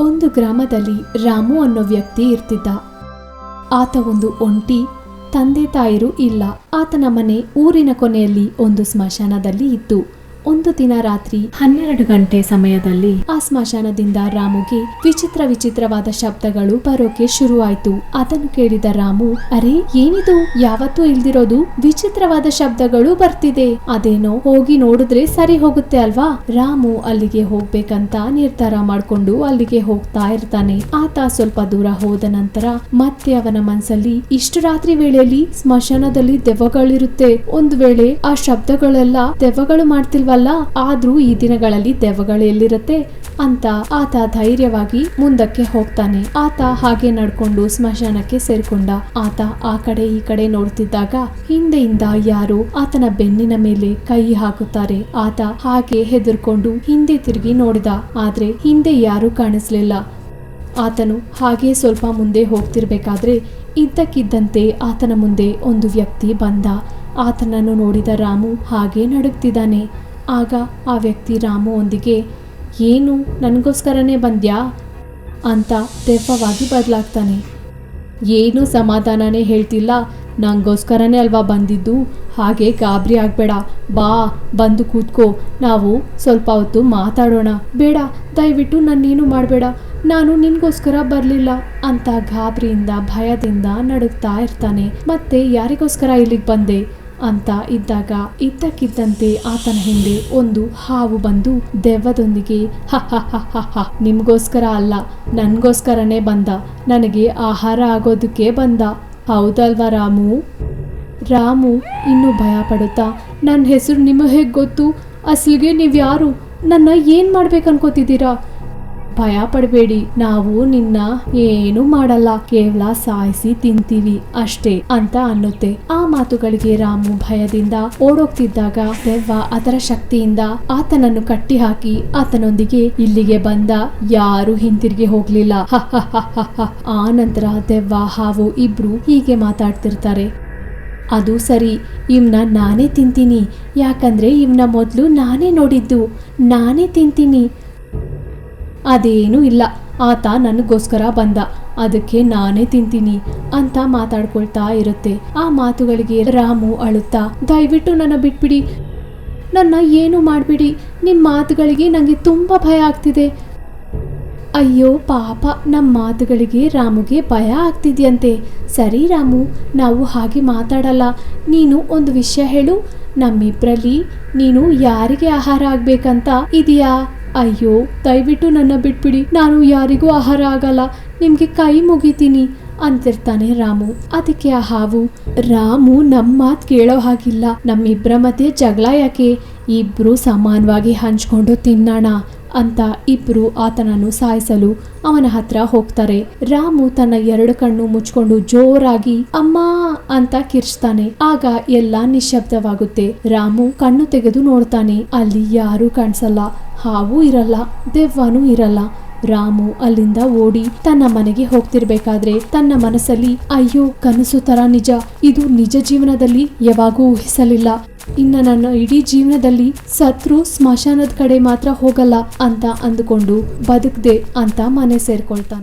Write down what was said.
ಒಂದು ಗ್ರಾಮದಲ್ಲಿ ರಾಮು ಅನ್ನೋ ವ್ಯಕ್ತಿ ಇರ್ತಿದ್ದ. ಆತ ಒಂದು ಒಂಟಿ, ತಂದೆ ತಾಯಿರು ಇಲ್ಲ. ಆತನ ಮನೆ ಊರಿನ ಕೊನೆಯಲ್ಲಿ ಒಂದು ಸ್ಮಶಾನದಲ್ಲಿ ಇತ್ತು. ಒಂದು ದಿನ ರಾತ್ರಿ 12 ಗಂಟೆ ಸಮಯದಲ್ಲಿ ಆ ಸ್ಮಶಾನದಿಂದ ರಾಮುಗೆ ವಿಚಿತ್ರವಾದ ಶಬ್ದಗಳು ಬರೋಕೆ ಶುರುವಾಯ್ತು. ಅದನ್ನು ಕೇಳಿದ ರಾಮು, ಅರೆ ಏನಿದು, ಯಾವತ್ತೂ ಇಲ್ದಿರೋದು ವಿಚಿತ್ರವಾದ ಶಬ್ದಗಳು ಬರ್ತಿದೆ, ಅದೇನೋ ಹೋಗಿ ನೋಡಿದ್ರೆ ಸರಿ ಹೋಗುತ್ತೆ ಅಲ್ವಾ. ರಾಮು ಅಲ್ಲಿಗೆ ಹೋಗ್ಬೇಕಂತ ನಿರ್ಧಾರ ಮಾಡ್ಕೊಂಡು ಅಲ್ಲಿಗೆ ಹೋಗ್ತಾ ಇರ್ತಾನೆ. ಆತ ಸ್ವಲ್ಪ ದೂರ ಹೋದ ನಂತರ ಮತ್ತೆ ಅವನ ಮನಸ್ಸಲ್ಲಿ, ಇಷ್ಟು ರಾತ್ರಿ ವೇಳೆಯಲ್ಲಿ ಸ್ಮಶಾನದಲ್ಲಿ ದೆವ್ವಗಳಿರುತ್ತೆ, ಒಂದು ವೇಳೆ ಆ ಶಬ್ದಗಳೆಲ್ಲ ದೆವ್ವಗಳು ಮಾಡ್ತಿಲ್ವ, ಆದ್ರೂ ಈ ದಿನಗಳಲ್ಲಿ ದೆವ್ವಗಳು ಎಲ್ಲಿರುತ್ತೆ ಅಂತ ಆತ ಧೈರ್ಯವಾಗಿ ಮುಂದಕ್ಕೆ ಹೋಗ್ತಾನೆ. ಆತ ಹಾಗೆ ನಡ್ಕೊಂಡು ಸ್ಮಶಾನಕ್ಕೆ ಸೇರ್ಕೊಂಡ. ಆತ ಆ ಕಡೆ ಈ ಕಡೆ ನೋಡ್ತಿದ್ದಾಗ ಹಿಂದೆಯಿಂದ ಯಾರು ಆತನ ಬೆನ್ನಿನ ಮೇಲೆ ಕೈ ಹಾಕುತ್ತಾರೆ. ಆತ ಹಾಗೆ ಹೆದರ್ಕೊಂಡು ಹಿಂದೆ ತಿರುಗಿ ನೋಡಿದ, ಆದ್ರೆ ಹಿಂದೆ ಯಾರು ಕಾಣಿಸ್ಲಿಲ್ಲ. ಆತನು ಹಾಗೆ ಸ್ವಲ್ಪ ಮುಂದೆ ಹೋಗ್ತಿರ್ಬೇಕಾದ್ರೆ ಇದ್ದಕ್ಕಿದ್ದಂತೆ ಆತನ ಮುಂದೆ ಒಂದು ವ್ಯಕ್ತಿ ಬಂದ. ಆತನನ್ನು ನೋಡಿದ ರಾಮು ಹಾಗೆ ನಡುಗ್ತಿದ್ದಾನೆ. ಆಗ ಆ ವ್ಯಕ್ತಿ ರಾಮು ಒಂದಿಗೆ, ಏನು ನನಗೋಸ್ಕರನೇ ಬಂದ್ಯಾ ಅಂತ ದೆವ್ವವಾಗಿ ಬದಲಾಗ್ತಾನೆ. ಏನು ಸಮಾಧಾನನೇ ಹೇಳ್ತಿಲ್ಲ, ನಂಗೋಸ್ಕರನೇ ಅಲ್ವಾ ಬಂದಿದ್ದು, ಹಾಗೆ ಗಾಬರಿ ಆಗ್ಬೇಡ, ಬಾ ಬಂದು ಕೂತ್ಕೋ, ನಾವು ಸ್ವಲ್ಪ ಹೊತ್ತು ಮಾತಾಡೋಣ. ಬೇಡ, ದಯವಿಟ್ಟು ನನ್ನೇನು ಮಾಡಬೇಡ, ನಾನು ನಿನ್ಗೋಸ್ಕರ ಬರಲಿಲ್ಲ ಅಂತ ಗಾಬರಿಯಿಂದ ಭಯದಿಂದ ನಡುಗ್ತಾ ಇರ್ತಾನೆ. ಮತ್ತೆ ಯಾರಿಗೋಸ್ಕರ ಇಲ್ಲಿಗೆ ಬಂದೆ ಅಂತ ಇದ್ದಾಗ ಇದ್ದಕ್ಕಿದ್ದಂತೆ ಆತನ ಹಿಂದೆ ಒಂದು ಹಾವು ಬಂದು ದೆವ್ವದೊಂದಿಗೆ, ನಿಮ್ಗೋಸ್ಕರ ಅಲ್ಲ, ನನ್ಗೋಸ್ಕರನೇ ಬಂದ, ನನಗೆ ಆಹಾರ ಆಗೋದಕ್ಕೆ ಬಂದ, ಹೌದಲ್ವಾ ರಾಮು. ರಾಮು ಇನ್ನೂ ಭಯ ಪಡುತ್ತಾ, ನನ್ನ ಹೆಸರು ನಿಮಗೆ ಹೇಗೆ ಗೊತ್ತು, ಅಸಲಿಗೆ ನೀವ್ಯಾರು, ನನ್ನ ಏನ್ ಮಾಡ್ಬೇಕನ್ಕೋತಿದ್ದೀರಾ, ಭಯ ಪಡಬೇಡಿ, ನಾವು ನಿನ್ನ ಏನು ಮಾಡಲ್ಲ, ಕೇವಲ ಸಾಯಿಸಿ ತಿಂತೀವಿ ಅಷ್ಟೇ ಅಂತ ಅನ್ನುತ್ತೆ. ಆ ಮಾತುಗಳಿಗೆ ರಾಮು ಭಯದಿಂದ ಓಡೋಗ್ತಿದ್ದಾಗ ದೆವ್ವ ಅದರ ಶಕ್ತಿಯಿಂದ ಆತನನ್ನು ಕಟ್ಟಿ ಹಾಕಿ ಆತನೊಂದಿಗೆ ಇಲ್ಲಿಗೆ ಬಂದ, ಯಾರು ಹಿಂತಿರುಗಿ ಹೋಗ್ಲಿಲ್ಲ. ಆ ನಂತರ ದೆವ್ವ ಹಾವು ಇಬ್ರು ಹೀಗೆ ಮಾತಾಡ್ತಿರ್ತಾರೆ. ಅದು ಸರಿ, ಇವ್ನ ನಾನೇ ತಿಂತೀನಿ, ಯಾಕಂದ್ರೆ ಇವ್ನ ಮೊದಲು ನಾನೇ ನೋಡಿದ್ದು, ನಾನೇ ತಿಂತೀನಿ. ಅದೇನೂ ಇಲ್ಲ, ಆತ ನನಗೋಸ್ಕರ ಬಂದ, ಅದಕ್ಕೆ ನಾನೇ ತಿಂತೀನಿ ಅಂತ ಮಾತಾಡ್ಕೊಳ್ತಾ ಇರುತ್ತೆ. ಆ ಮಾತುಗಳಿಗೆ ರಾಮು ಅಳುತ್ತಾ, ದಯವಿಟ್ಟು ನನ್ನ ಬಿಟ್ಬಿಡಿ, ನನ್ನ ಏನು ಮಾಡಬೇಡಿ, ನಿಮ್ಮ ಮಾತುಗಳಿಗೆ ನನಗೆ ತುಂಬ ಭಯ ಆಗ್ತಿದೆ. ಅಯ್ಯೋ ಪಾಪ, ನಮ್ಮ ಮಾತುಗಳಿಗೆ ರಾಮುಗೆ ಭಯ ಆಗ್ತಿದ್ಯಂತೆ. ಸರಿ ರಾಮು, ನಾವು ಹಾಗೆ ಮಾತಾಡಲ್ಲ, ನೀನು ಒಂದು ವಿಷಯ ಹೇಳು, ನಮ್ಮಿಬ್ರಲ್ಲಿ ನೀನು ಯಾರಿಗೆ ಆಹಾರ ಆಗ್ಬೇಕಂತ ಇದೆಯಾ? ಅಯ್ಯೋ ದಯವಿಟ್ಟು ನನ್ನ ಬಿಟ್ಬಿಡಿ, ನಾನು ಯಾರಿಗೂ ಆಹಾರ ಆಗಲ್ಲ, ನಿಮ್ಗೆ ಕೈ ಮುಗಿತೀನಿ ಅಂತಿರ್ತಾನೆ ರಾಮು. ಅದಕ್ಕೆ ಆ ಹಾವು, ರಾಮು ನಮ್ಮ ಮಾತು ಕೇಳೋ ಹಾಗಿಲ್ಲ, ನಮ್ಮಿಬ್ಬರ ಮಧ್ಯೆ ಜಗಳ ಯಾಕೆ, ಇಬ್ರು ಸಮಾನವಾಗಿ ಹಂಚ್ಕೊಂಡು ತಿನ್ನೋಣ ಅಂತ ಇಬ್ರು ಆತನನ್ನು ಸಾಯಿಸಲು ಅವನ ಹತ್ರ ಹೋಗ್ತಾರೆ. ರಾಮು ತನ್ನ 2 ಕಣ್ಣು ಮುಚ್ಕೊಂಡು ಜೋರಾಗಿ ಅಮ್ಮ ಅಂತ ಕಿರ್ಚ್ತಾನೆ. ಆಗ ಎಲ್ಲ ನಿಶ್ಶಬ್ದವಾಗುತ್ತೆ. ರಾಮು ಕಣ್ಣು ತೆಗೆದು ನೋಡ್ತಾನೆ, ಅಲ್ಲಿ ಯಾರೂ ಕಾಣಿಸಲ್ಲ, ಹಾವು ಇರಲ್ಲ, ದೆವ್ವನೂ ಇರಲ್ಲ. ರಾಮು ಅಲ್ಲಿಂದ ಓಡಿ ತನ್ನ ಮನೆಗೆ ಹೋಗ್ತಿರ್ಬೇಕಾದ್ರೆ ತನ್ನ ಮನಸ್ಸಲ್ಲಿ, ಅಯ್ಯೋ ಕನಸು ತರ ನಿಜ, ಇದು ನಿಜ ಜೀವನದಲ್ಲಿ ಯಾವಾಗೂ ಊಹಿಸಲಿಲ್ಲ, ಇನ್ನ ನನ್ನ ಇಡೀ ಜೀವನದಲ್ಲಿ ಸತ್ರು ಸ್ಮಶಾನದ ಕಡೆ ಮಾತ್ರ ಹೋಗಲ್ಲ ಅಂತ ಅಂದುಕೊಂಡು ಬದುಕ್ದೆ ಅಂತ ಮನೆ ಸೇರ್ಕೊಳ್ತಾನೆ.